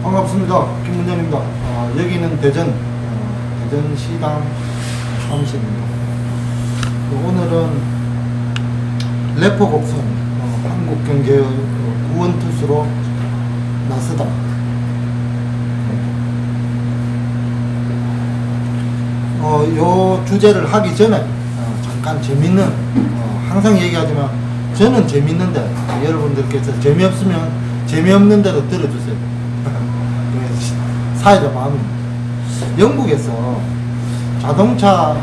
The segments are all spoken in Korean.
반갑습니다. 김문현입니다. 여기는 대전시당 사무실입니다. 오늘은 래퍼 곡선 한국 경제의 구원투수로 나서다. 요 주제를 하기 전에 잠깐 재밌는 항상 얘기하지만 저는 재밌는데 여러분들께서 재미없으면 재미없는 대로 들어주세요. 사회자 마음입니다. 영국에서 자동차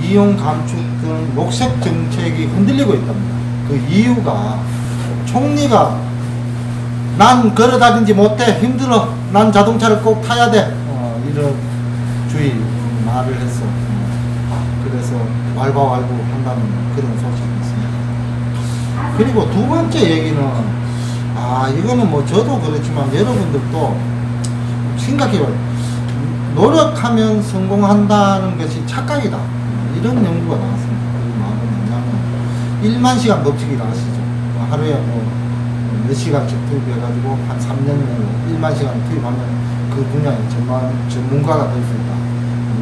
이용 감축 등 녹색 정책이 흔들리고 있답니다. 그 이유가 총리가 난 걸어다니지 못해 힘들어 난 자동차를 꼭 타야 돼 이런 주의 말을 했어. 그래서 왈가왈부 한다는 그런 소식이 있습니다. 그리고 두 번째 얘기는 이거는 뭐 저도 그렇지만 여러분들도 생각해봐요. 노력하면 성공한다는 것이 착각이다. 이런 연구가 나왔습니다. 그 말은 뭐냐면 1만 시간 법칙이라 아시죠? 하루에 몇 시간씩 투입해가지고 한 3년 내로 1만 시간 투입하면 그 분야의 전문가가 될 수 있다.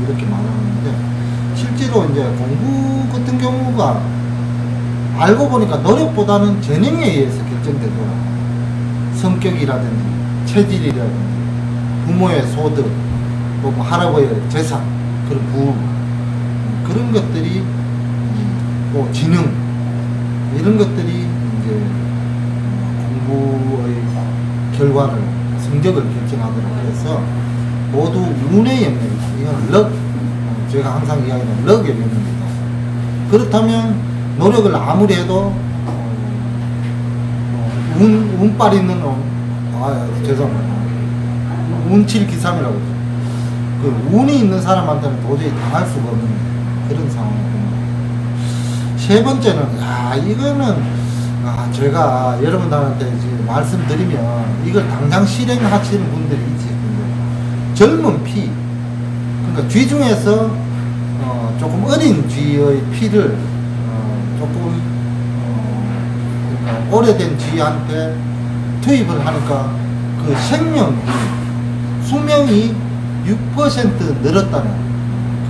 이렇게 말하는데 실제로 이제 공부 같은 경우가 알고 보니까 노력보다는 재능에 의해서 결정되더라고요. 성격이라든지 체질이라든지 부모의 소득, 또 뭐 할아버지의 재산, 그런 부분, 그런 것들이 또 지능 이런 것들이 이제 공부의 결과를 성적을 결정하더라고요. 그래서 모두 운의 영역이다. 이건 럭, 제가 항상 이야기하는 럭의 영역입니다. 그렇다면 노력을 아무리 해도 운빨 있는 죄송합니다. 운칠기삼이라고 그러죠. 그 운이 있는 사람한테는 도저히 당할 수가 없는 그런 상황입니다. 세 번째는 이거는 제가 여러분들한테 지금 말씀드리면 이걸 당장 실행하시는 분들이 있지. 젊은 피, 그러니까 쥐 중에서 조금 어린 쥐의 피를 조금 그러니까 오래된 쥐한테 투입을 하니까 그 수명이 6% 늘었다는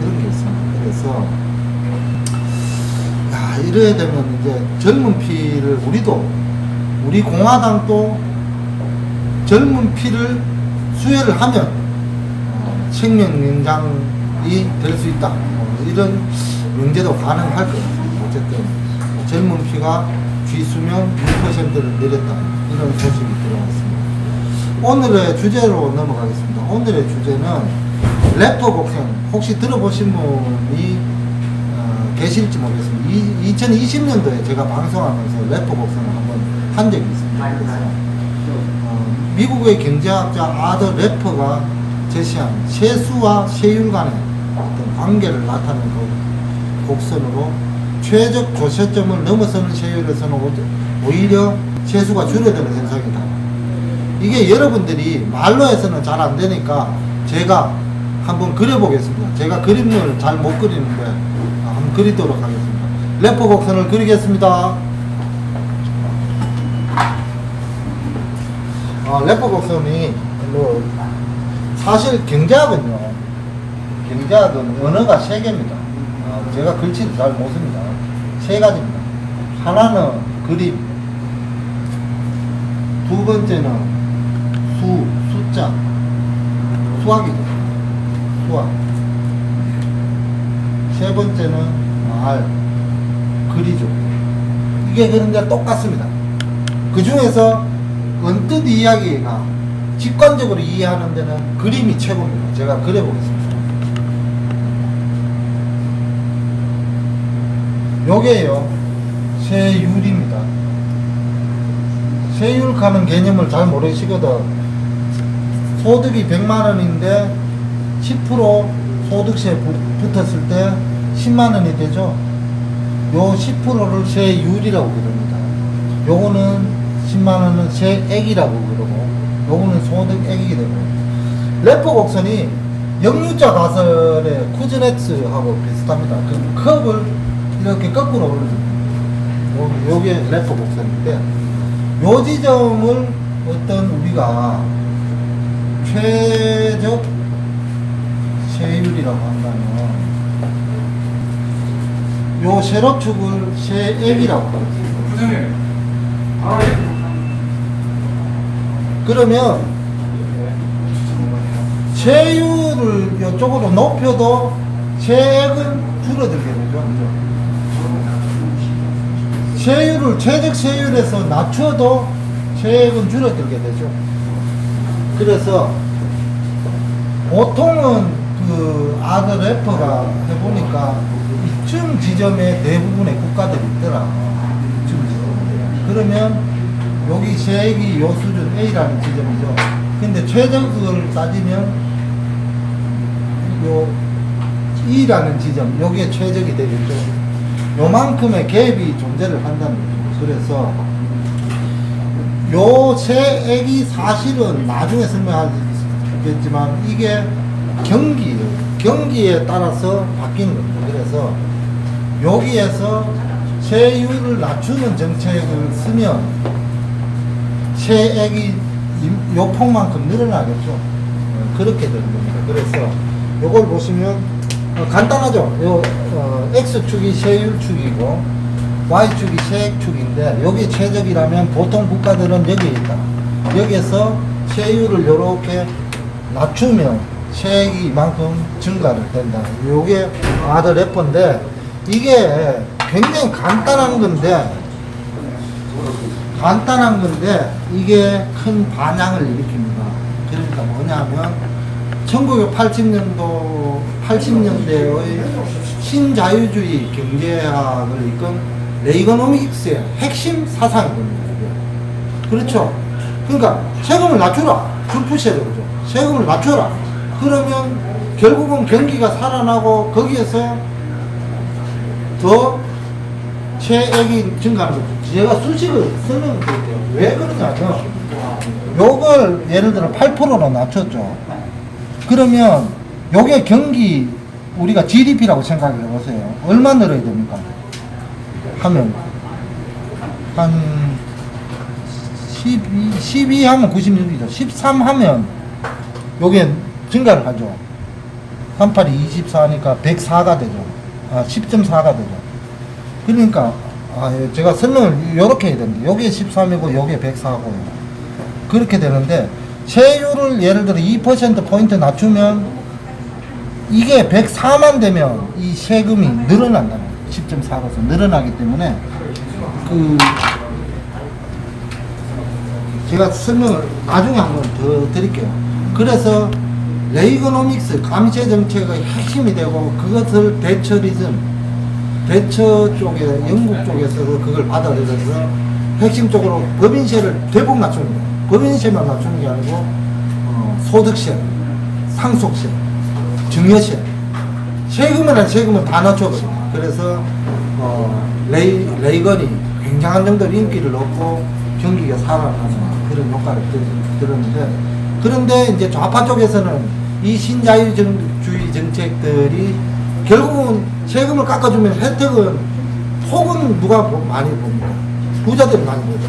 그런 게 있습니다. 그래서 이래야 되면 이제 젊은 피를 우리 공화당도 젊은 피를 수혜를 하면 생명 연장이 될 수 있다. 이런 명제도 가능할 거예요. 어쨌든 젊은 피가 쥐 수명 6%를 내렸다. 이런 소식이 들어왔습니다. 오늘의 주제로 넘어가겠습니다. 오늘의 주제는 래퍼 곡선. 혹시 들어보신 분이 계실지 모르겠습니다. 2020년도에 제가 방송하면서 래퍼 곡선을 한번 한 적이 있습니다. 그래서 미국의 경제학자 아더 래퍼가 제시한 세수와 세율 간의 어떤 관계를 나타내는 그 곡선으로 최적 조세점을 넘어서는 세율에서는 오히려 세수가 줄어드는 현상이다. 이게 여러분들이 말로 해서는 잘 안 되니까 제가 한번 그려보겠습니다. 제가 그림을 잘 못 그리는데 한번 그리도록 하겠습니다. 래퍼 곡선을 그리겠습니다. 래퍼 곡선이 사실 경제학은 언어가 세 개입니다. 제가 글씨를 잘 못 씁니다. 세 가지입니다. 하나는 그림, 두 번째는 숫자, 수학이죠. 수학. 세 번째는 글이죠. 이게 그런데 똑같습니다. 그 중에서 언뜻 이야기가 직관적으로 이해하는 데는 그림이 최고입니다. 제가 그려보겠습니다. 요게요, 세율입니다. 세율 가는 개념을 잘 모르시거든. 소득이 100만원인데 10% 소득세 붙었을 때 10만원이 되죠. 요 10%를 세율이라고 부릅니다. 요거는 10만원은 세액이라고 그러고 요거는 소득액이 되고, 래퍼 곡선이 영유자 가설의 쿠즈네츠하고 비슷합니다. 그 컵을 이렇게 거꾸로 올려줍니다. 요게 래퍼 곡선인데 요 지점을 어떤 우리가 최적 세율이라고 한다면 요 세로축을 세액이라고 합니다. 그러면 세율을 이쪽으로 높여도 세액은 줄어들게 되죠. 세율을 최적 세율에서 낮춰도 세액은 줄어들게 되죠. 그래서 보통은 그 아들 래퍼가 해보니까 이쯤 지점에 대부분의 국가들이 있더라. 이쯤 지점. 그러면 여기 세액이 요 수준 A라는 지점이죠. 근데 최적을 따지면 요 E라는 지점, 여기에 최적이 되겠죠. 요만큼의 갭이 존재를 한다는 거죠. 그래서 요 세액이 사실은 나중에 설명하겠지만 이게 경기에 따라서 바뀌는 겁니다. 그래서 여기에서 세율을 낮추는 정책을 쓰면 세액이 요 폭만큼 늘어나겠죠. 그렇게 되는 겁니다. 그래서 요걸 보시면 간단하죠. 요 X축이 세율축이고 Y축이 세액축인데 여기 최적이라면 보통 국가들은 여기에 있다. 여기에서 세율을 요렇게 낮추면 세액이 이만큼 증가를 된다. 요게 아더 래퍼인데 이게 굉장히 간단한 건데 이게 큰 반향을 일으킵니다. 그러니까 뭐냐면 1980년대의 신자유주의 경제학을 이끈 레이거노믹스의 핵심 사상이거든요. 그렇죠. 그러니까 세금을 낮춰라. 불푸셔야 되죠. 세금을 낮춰라. 그러면 결국은 경기가 살아나고 거기에서 더 세액이 증가하는 거죠. 제가 수식을 설명드릴게요. 왜 그러냐면 요걸 예를 들어 8%로 낮췄죠. 그러면 요게 경기 우리가 GDP라고 생각해 보세요. 얼마 늘어야 됩니까? 하면 한 12 하면 96이죠. 13 하면 요게 증가를 하죠. 38이 24니까 104가 되죠. 10.4가 되죠. 그러니까 제가 설명을 이렇게 해야 됩니다. 요게 13이고 요게 104고요. 그렇게 되는데 세율을 예를 들어 2%포인트 낮추면 이게 104만 되면 이 세금이 늘어난다는 거예요. 10.4로서 늘어나기 때문에 제가 설명을 나중에 한번 더 드릴게요. 그래서 레이거노믹스 감세 정책의 핵심이 되고 그것을 대처 쪽에 영국 쪽에서도 그걸 받아들여서 핵심적으로 법인세를 대폭 낮추는 거예요. 법인세만 낮추는 게 아니고 소득세, 상속세, 증여세, 세금은 다 낮춰거든요. 그래서 레이건이 굉장한 정도로 인기를 얻고 경기가 살아나는 그런 효과를 들었는데, 그런데 이제 좌파 쪽에서는 이 신자유주의 정책들이 결국은 세금을 깎아주면 혜택은 폭은 누가 많이 봅니다. 부자들이 많이 보죠.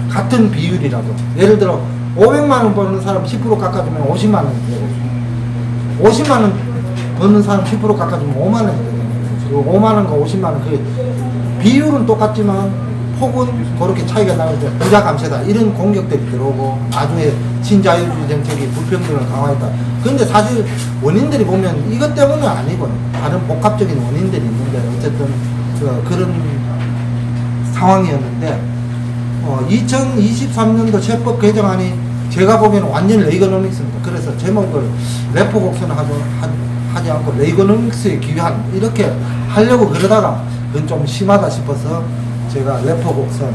같은 비율이라도 예를 들어 500만원 버는 사람 10% 깎아주면 50만원이 되고 50만원 버는 사람 10% 깎아주면 5만원이 되잖아요. 5만원과 50만원 그 비율은 똑같지만 폭은 그렇게 차이가 나는데 부자 감세다 이런 공격들이 들어오고 나중에 신자유주의 정책이 불평등을 강화했다. 그런데 사실 원인들이 보면 이것 때문은 아니고 다른 복합적인 원인들이 있는데 어쨌든 그런 상황이었는데 2023년도 세법 개정안이 제가 보기에는 완전 레이거노믹스입니다. 그래서 제목을 래퍼 곡선을 하지 않고 레이거노믹스의 기한 이렇게 하려고 그러다가 그건 좀 심하다 싶어서 제가 래퍼 곡선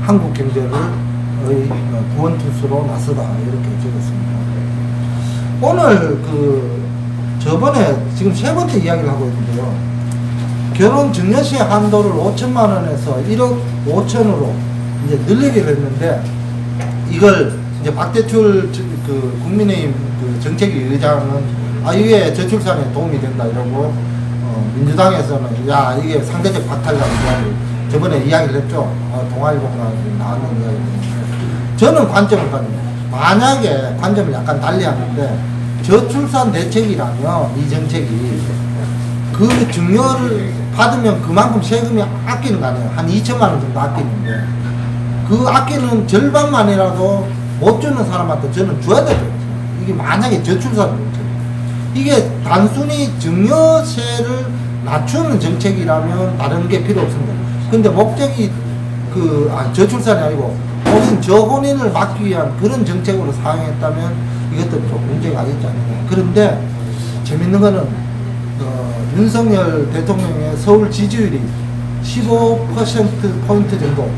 한국 경제를 구원투수로 나서다 이렇게 적었습니다. 오늘 저번에 지금 세 번째 이야기를 하고 있는데요. 결혼 증여세 한도를 5천만 원에서 1억 5천으로 이제 늘리기로 했는데 이걸 이제 박대출 국민의힘 정책위 의장은 이게 저출산에 도움이 된다 이러고 민주당에서는 야 이게 상대적 박탈이라는 이야기를 저번에 이야기를 했죠. 동아일보가 나왔는 이야기인데 저는 관점을 가집니다. 만약에 관점을 약간 달리 하는데 저출산 대책이라면 이 정책이 그 증여를 받으면 그만큼 세금이 아끼는 거 아니에요. 한 2천만 원 정도 아끼는데 그 아끼는 절반만이라도 못 주는 사람한테 저는 줘야 되죠. 이게 만약에 저출산 정책, 이게 단순히 증여세를 낮추는 정책이라면 다른 게 필요 없습니다. 근데 목적이 저출산이 아니고 혹은 저혼인을 막기 위한 그런 정책으로 사용했다면 이것도 좀 문제가 있지 않느냐. 그런데 재밌는 거는 윤석열 대통령의 서울 지지율이 15%포인트 정도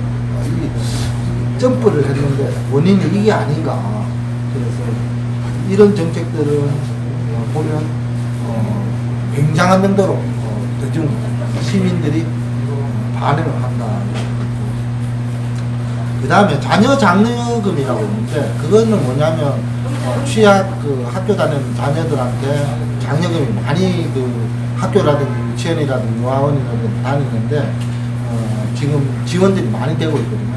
점프를 했는데 원인이 이게 아닌가. 그래서 이런 정책들은 보면 굉장한 정도로 대중 시민들이 반응을 한다. 그 다음에 자녀 장려금이라고 있는데 그거는 뭐냐면 취약 학교 다니는 자녀들한테 장려금이 많이 학교라든지 유치원이라든지 유아원이라든지 다니는데 지금 지원들이 많이 되고 있거든요.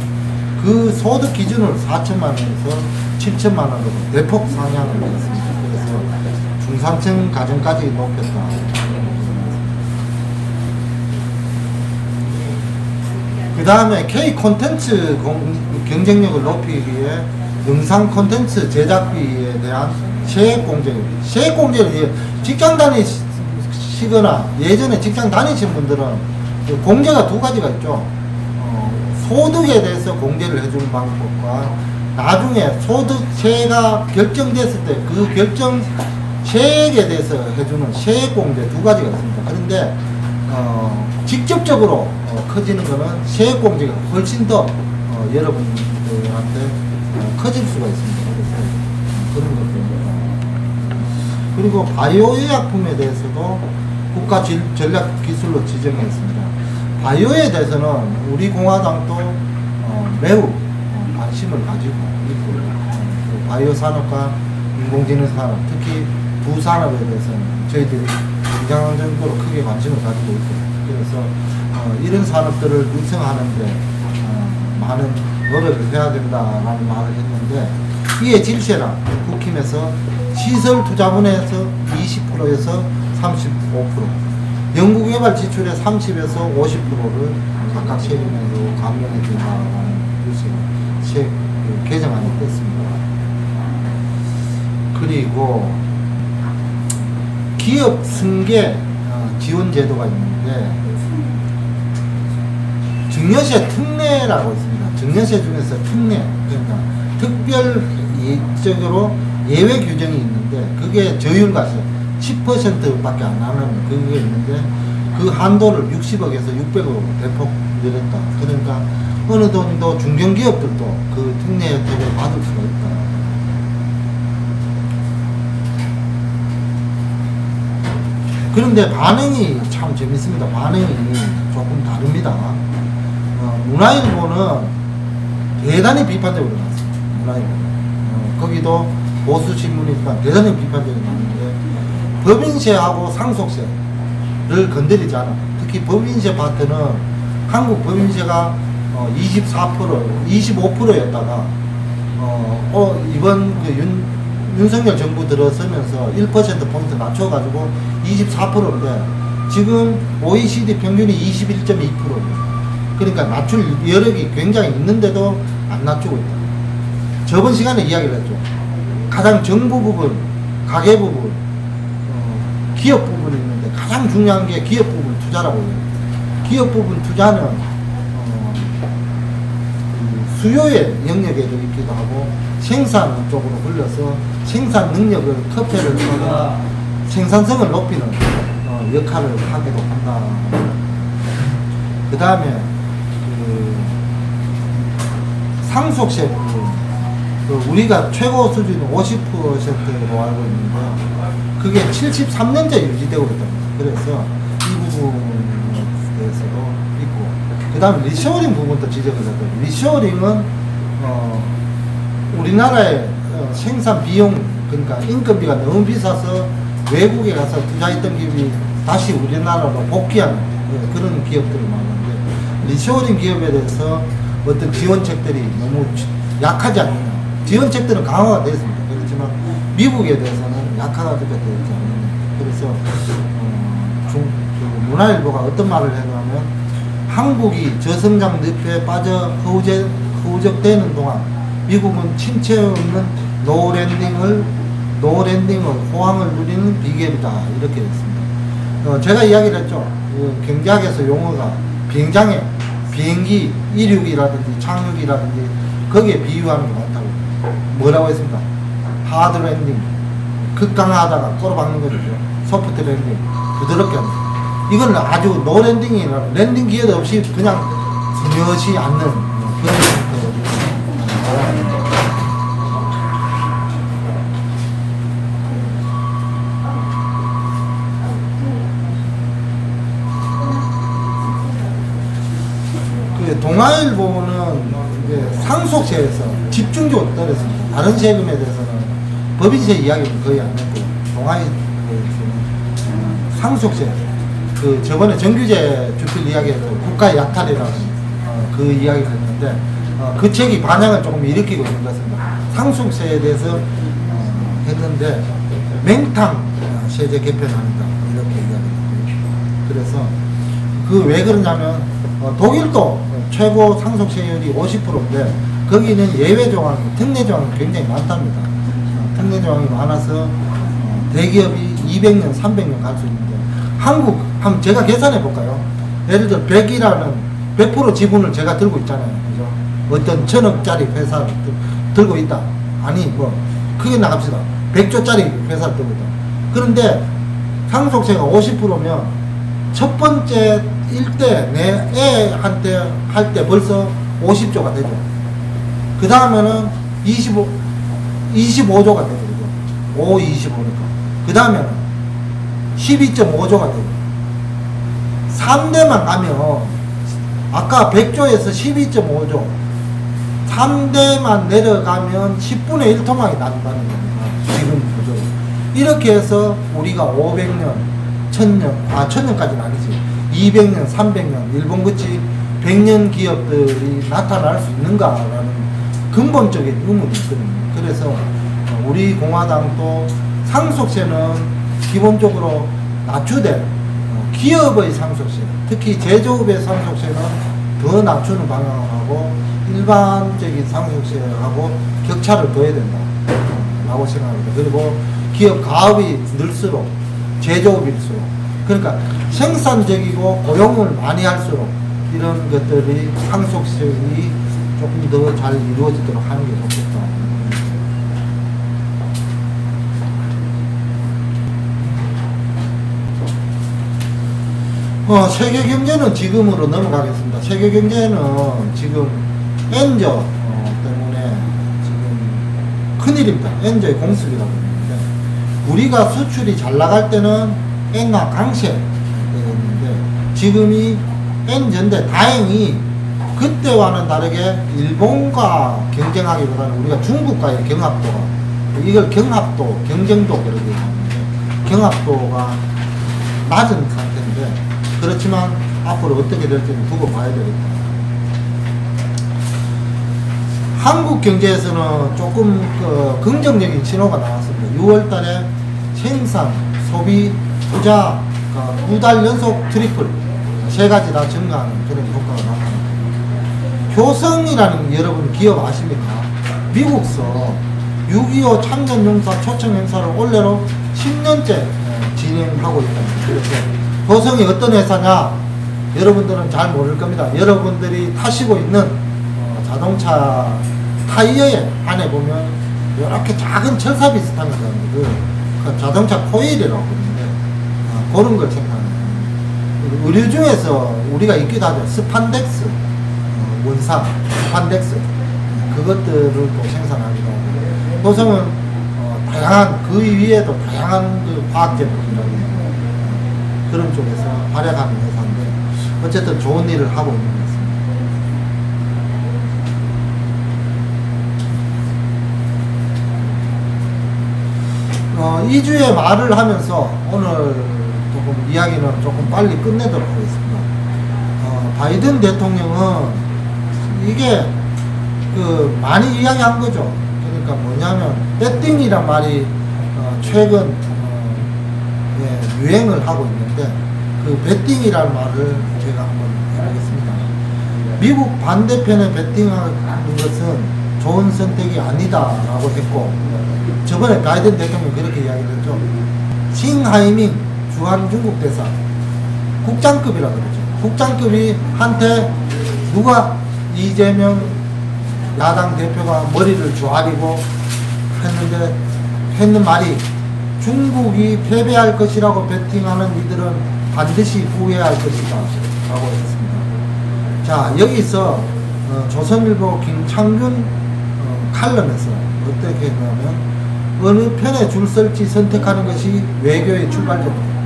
그 소득 기준을 4천만 원에서 7천만 원으로 대폭 상향을 했습니다. 그래서 중산층 가정까지 높였다. 그 다음에 K 콘텐츠 경쟁력을 높이기 위해 영상 콘텐츠 제작비에 대한 세액 공제입니다. 세액 공제는 직장 다니시거나 예전에 직장 다니신 분들은 공제가 두 가지가 있죠. 소득에 대해서 공제를 해주는 방법과 나중에 소득세가 결정됐을 때 그 결정 세액에 대해서 해주는 세액 공제 두 가지가 있습니다. 그런데 직접적으로 커지는 거는 세액 공제가 훨씬 더 여러분들한테 커질 수가 있습니다. 그래서 그런 것들입니다. 그리고 바이오 의약품에 대해서도 국가 전략 기술로 지정했습니다. 바이오에 대해서는 우리 공화당도 매우 관심을 가지고 있고 바이오 산업과 인공지능 산업, 특히 두 산업에 대해서는 저희들이 굉장한 정도로 크게 관심을 가지고 있고 그래서 이런 산업들을 육성하는데 많은 노력을 해야 된다라는 말을 했는데 이에 질세랑 국힘에서 시설 투자분에서 20%에서 35%, 연구개발 지출의 30에서 50%를 각각 세금으로 감면해 준다라는 뉴스가 개정안이 됐습니다. 그리고 기업 승계 지원 제도가 있는데 증여세 특례라고 있습니다. 증여세 중에서 특례, 그러니까 특별적으로 예외 규정이 있는데 그게 저율과세 10%밖에 안 나는 그게 있는데 그 한도를 60억에서 600억으로 대폭 늘렸다. 그러니까 어느 정도 중견기업들도 그 특례 혜택을 받을 수가 있다. 그런데 반응이 참 재밌습니다. 반응이 조금 다릅니다. 문화일보는 대단히 비판적으로 나왔습니다. 문화일보. 거기도 보수 신문이니까 대단히 비판적으로 나왔는데 법인세하고 상속세를 건드리지 않아. 특히 법인세 파트는 한국 법인세가 25%였다가 이번 윤석열 정부 들어서면서 1%포인트 낮춰가지고 24%인데 지금 OECD 평균이 21.2%예요. 그러니까 낮출 여력이 굉장히 있는데도 안 낮추고 있다. 저번 시간에 이야기를 했죠. 가장 정부 부분, 가계 부분, 기업 부분이 있는데 가장 중요한 게 기업 부분 투자라고 해요. 기업 부분 투자는 수요의 영역에도 있기도 하고 생산 쪽으로 흘려서 생산 능력을 커피를 통해 생산성을 높이는 역할을 하기도 한다. 그 다음에 상속세 부분, 우리가 최고 수준은 50%로 알고 있는데 그게 73년째 유지되고 있답니다. 그래서 이 부분에 대해서도 있고 그 다음에 리쇼어링 부분도 지적을 했거든요. 리쇼어링은 우리나라의 생산 비용, 그러니까 인건비가 너무 비싸서 외국에 가서 투자했던 기업이 다시 우리나라로 복귀하는 그런 기업들이 많은데 리쇼어링 기업에 대해서 어떤 지원책들이 너무 약하지 않느냐. 지원책들은 강화가 되어 있습니다. 그렇지만 미국에 대해서는 약화가 되어 있지 않습니다. 그래서 문화일보가 어떤 말을 했냐면 한국이 저성장 늪에 빠져 허우적대는 동안 미국은 침체 없는 노랜딩을 호황을 누리는 비결이다 이렇게 했습니다. 제가 이야기를 했죠. 경제학에서 용어가 비행장에 비행기 이륙이라든지 착륙이라든지 거기에 비유하는 게 많다고. 뭐라고 했습니까? 하드 랜딩, 극강하다가 꼬라박는 거죠. 소프트 랜딩, 부드럽게 하는 거. 이건 아주 노 랜딩이라 랜딩 기회도 없이 그냥 스며시 않는 그런 형태거든요. 동아일보는 이제 상속세에서 집중적으로 떨어졌습니다. 다른 세금에 대해서는 법인세 이야기는 거의 안 했고, 동아일보는 상속세, 저번에 정규제 주필 이야기에서 국가의 약탈이라는 그 이야기를 했는데, 그 책이 반향을 조금 일으키고 있는 것 같습니다. 상속세에 대해서 했는데, 맹탕 세제 개편합니다. 이렇게 이야기했고요. 그래서 왜 그러냐면, 독일도 최고 상속세율이 50%인데 거기는 예외 조항, 특례 조항이 굉장히 많답니다. 특례 조항이 많아서 대기업이 200년, 300년 갈 수 있는데 한국 한번 제가 계산해 볼까요? 예를 들어 100이라는 100% 지분을 제가 들고 있잖아요. 그죠? 어떤 1000억짜리 회사를 들고 있다. 아니 크게 나갑시다. 100조짜리 회사를 들고 있다. 그런데 상속세가 50%면 첫 번째 일대 내 애한테 할 때 벌써 50조가 되죠. 그 다음에는 25조가 되죠. 5, 25니까. 그 다음에는 12.5조가 되죠. 3대만 가면 아까 100조에서 12.5조 3대만 내려가면 10분의 1토막이 난다는 겁니다. 지금 구조. 이렇게 해서 우리가 500년, 1000년까지는 아니지. 200년, 300년, 일본같이 100년 기업들이 나타날 수 있는가라는 근본적인 의문이 있거든요. 그래서 우리 공화당도 상속세는 기본적으로 낮추되 기업의 상속세, 특히 제조업의 상속세는 더 낮추는 방향을 하고 일반적인 상속세하고 격차를 둬야 된다 라고 생각합니다. 그리고 기업 가업이 늘수록 제조업일수록 그러니까 생산적이고 고용을 많이 할수록 이런 것들이 상속세율이 조금 더 잘 이루어지도록 하는 게 좋겠다. 세계 경제는 지금으로 넘어가겠습니다. 세계 경제는 지금 엔저 때문에 지금 큰일입니다. 엔저의 공습이라고 하는데 우리가 수출이 잘 나갈 때는 엔화 강세였는데 지금이 엔저인데 다행히 그때와는 다르게 일본과 경쟁하기보다는 우리가 중국과의 경합도가 이걸 경합도, 경쟁도 그러게 하는데 경합도가 낮은 상태인데 그렇지만 앞으로 어떻게 될지는 두고 봐야 되겠다. 한국 경제에서는 조금 긍정적인 신호가 나왔습니다. 6월 달에 생산, 소비, 투자 2달 연속 트리플 세 가지 다 증가하는 그런 효과가 나타납니다. 효성이라는 여러분 기업 아십니까? 미국서 6.25 창년용사 초청 행사를 올해로 10년째 진행하고 있답니다. 그래서 효성이 어떤 회사냐? 여러분들은 잘 모를 겁니다. 여러분들이 타시고 있는 자동차 타이어에 안에 보면 이렇게 작은 철사 비슷한 거 그 자동차 코일이라고 하는데 그런 걸 생각합니다. 의류 중에서 우리가 있기도 하죠. 스판덱스 원상, 스판덱스 그것들을 또 생산하기도 하고 효성은 다양한 그 위에도 다양한 그 화학 제품이라든지 그런 쪽에서 활약하는 회사인데 어쨌든 좋은 일을 하고 있는 것 같습니다. 2주의 말을 하면서 오늘 조금 이야기는 조금 빨리 끝내도록 하겠습니다. 바이든 대통령은 이게 많이 이야기한 거죠. 그러니까 뭐냐면 배팅이란 말이 최근 예, 유행을 하고 있는데 그 배팅이라는 말을 제가 한번 해보겠습니다. 미국 반대편에 배팅하는 것은 좋은 선택이 아니다라고 했고 저번에 바이든 대통령이 그렇게 이야기를 했죠. 칭하이밍 주한 중국 대사 국장급이라고 그러죠. 국장급이 한테 누가 이재명 야당 대표가 머리를 조아리고 했는 말이 중국이 패배할 것이라고 배팅하는 이들은 반드시 후회할 것이다 라고 했습니다. 자, 여기서 조선일보 김창균 칼럼에서 어떻게 했냐면 어느 편에 줄 설지 선택하는 것이 외교의 출발점입니다.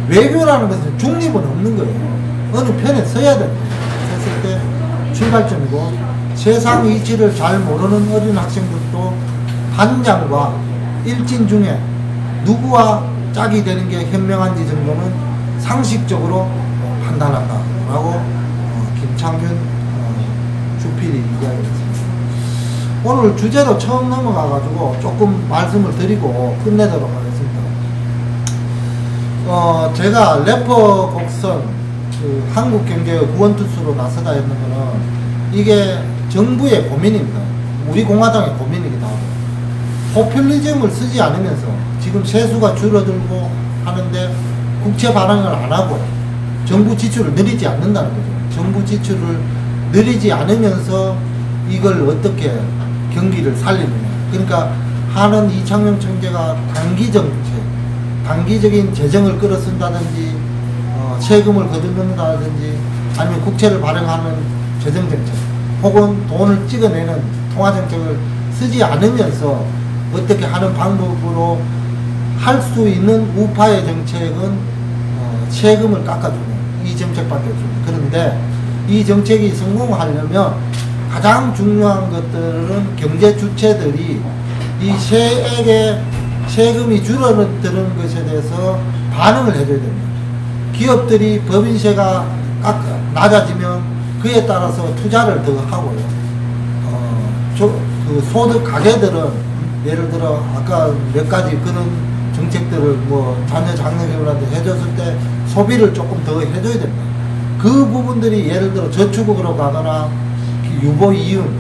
외교라는 것은 중립은 없는 거예요. 어느 편에 서야 됩니다. 섰을 때 출발점이고 세상 이치를 잘 모르는 어린 학생들도 반장과 일진 중에 누구와 짝이 되는 게 현명한지 정도는 상식적으로 판단한다 라고 김창균 주필이 이야기했습니다. 오늘 주제로 처음 넘어가 가지고 조금 말씀을 드리고 끝내도록 하겠습니다. 제가 래퍼 곡선 그 한국경제의 구원투수로 나서다 했는 거는 이게 정부의 고민입니다. 우리 공화당의 고민이기도 하고 포퓰리즘을 쓰지 않으면서 지금 세수가 줄어들고 하는데 국채 발행을 안 하고 정부 지출을 늘리지 않는다는 거죠. 정부 지출을 늘리지 않으면서 이걸 어떻게 경기를 살리느냐. 그러니까 하는 이창용 총재가 단기 정책, 단기적인 재정을 끌어쓴다든지 세금을 거둔다든지 아니면 국채를 발행하는 재정정책 혹은 돈을 찍어내는 통화정책을 쓰지 않으면서 어떻게 하는 방법으로 할 수 있는 우파의 정책은 세금을 깎아주는 이 정책밖에 없습니다. 그런데 이 정책이 성공하려면 가장 중요한 것들은 경제 주체들이 이 세금이 줄어드는 것에 대해서 반응을 해줘야 됩니다. 기업들이 법인세가 낮아지면 그에 따라서 투자를 더 하고요. 그 소득 가게들은 예를 들어 아까 몇 가지 그런 정책들을 뭐 자녀 장려금이라도 해줬을 때 소비를 조금 더 해줘야 됩니다. 그 부분들이 예를 들어 저축으로 가거나 유보 이윤,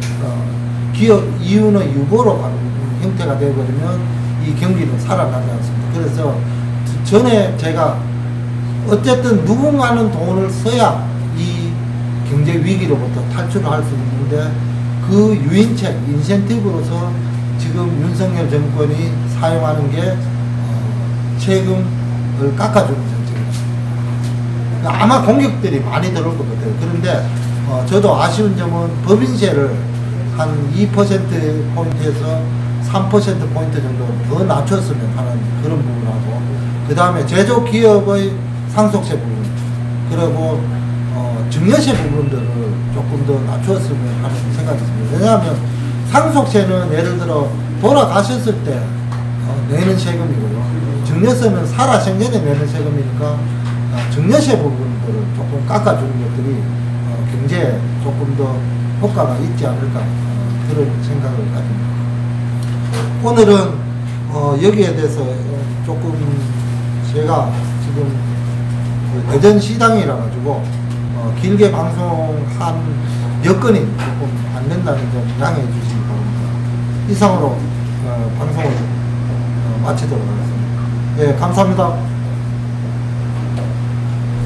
기업 이윤의 유보로 가는 형태가 되어버리면 이 경기는 살아나지 않습니다. 그래서 전에 제가 어쨌든 누군가는 돈을 써야 이 경제 위기로부터 탈출을 할 수 있는데 그 유인책, 인센티브로서 지금 윤석열 정권이 사용하는 게 세금을 깎아주는 정책입니다. 아마 공격들이 많이 들어올 것 같아요. 그런데 저도 아쉬운 점은 법인세를 한 2%포인트에서 3%포인트 정도 더 낮췄으면 하는 그런 부분하고 그 다음에 제조기업의 상속세 부분 그리고 증여세 부분들을 조금 더 낮추었으면 하는 생각이 있습니다. 왜냐하면 상속세는 예를 들어 돌아가셨을 때 내는 세금이고요. 증여세는 살아생전에 내는 세금이니까 증여세 부분들을 조금 깎아주는 것들이 경제에 조금 더 효과가 있지 않을까 그런 생각을 가집니다. 오늘은 여기에 대해서 조금 제가 지금 대전 시당이라 가지고 길게 방송한 여건이 조금 안 된다는 점 양해해 주시기 바랍니다. 이상으로 방송을 마치도록 하겠습니다. 예, 감사합니다.